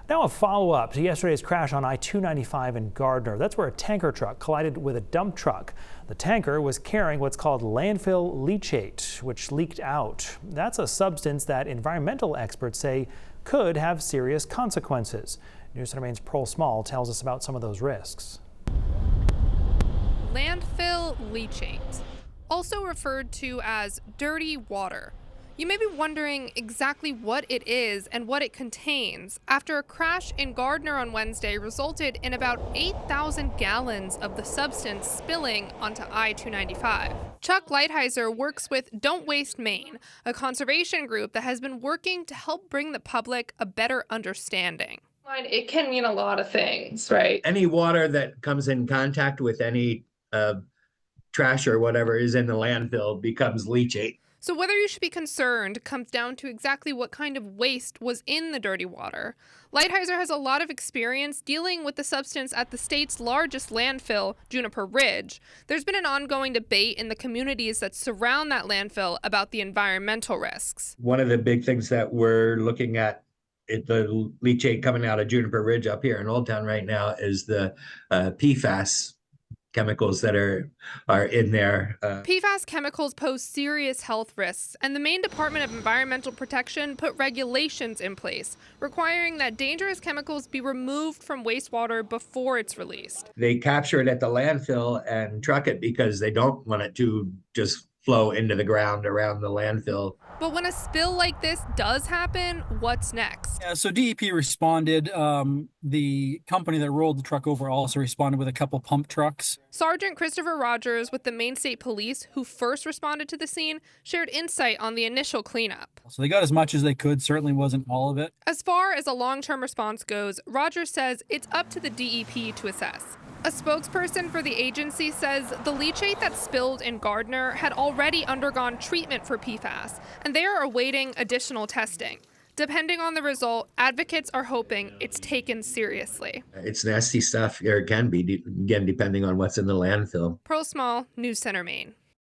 Now a follow-up to yesterday's crash on I-295 in Gardner. That's where a tanker truck collided with a dump truck. The tanker was carrying what's called landfill leachate, which leaked out. That's a substance that environmental experts say could have serious consequences. News Center Maine's Pearl Small tells us about some of those risks. Landfill leachate, also referred to as dirty water. You may be wondering exactly what it is and what it contains after a crash in Gardner on Wednesday resulted in about 8,000 gallons of the substance spilling onto I-295. Chuck Lighthizer works with Don't Waste Maine, a conservation group that has been working to help bring the public a better understanding. It can mean a lot of things, right? Any water that comes in contact with any trash or whatever is in the landfill becomes leachate. So whether you should be concerned comes down to exactly what kind of waste was in the dirty water. Lighthizer has a lot of experience dealing with the substance at the state's largest landfill, Juniper Ridge. There's been an ongoing debate in the communities that surround that landfill about the environmental risks. One of the big things that we're looking at the leachate coming out of Juniper Ridge up here in Old Town right now is the PFAS chemicals that are in there. PFAS chemicals pose serious health risks, and the Maine Department of Environmental Protection put regulations in place requiring that dangerous chemicals be removed from wastewater before it's released. They capture it at the landfill and truck it because they don't want it to just flow into the ground around the landfill. But when a spill like this does happen, what's next? Yeah, so DEP responded. The company that rolled the truck over also responded with a couple pump trucks. Sergeant Christopher Rogers with the Maine State Police, who first responded to the scene, shared insight on the initial cleanup. So they got as much as they could, certainly wasn't all of it. As far as a long-term response goes, Rogers says it's up to the DEP to assess. A spokesperson for the agency says the leachate that spilled in Gardner had already undergone treatment for PFAS, and they are awaiting additional testing. Depending on the result, advocates are hoping it's taken seriously. It's nasty stuff, or it can be, again, depending on what's in the landfill. Pearl Small, News Center, Maine.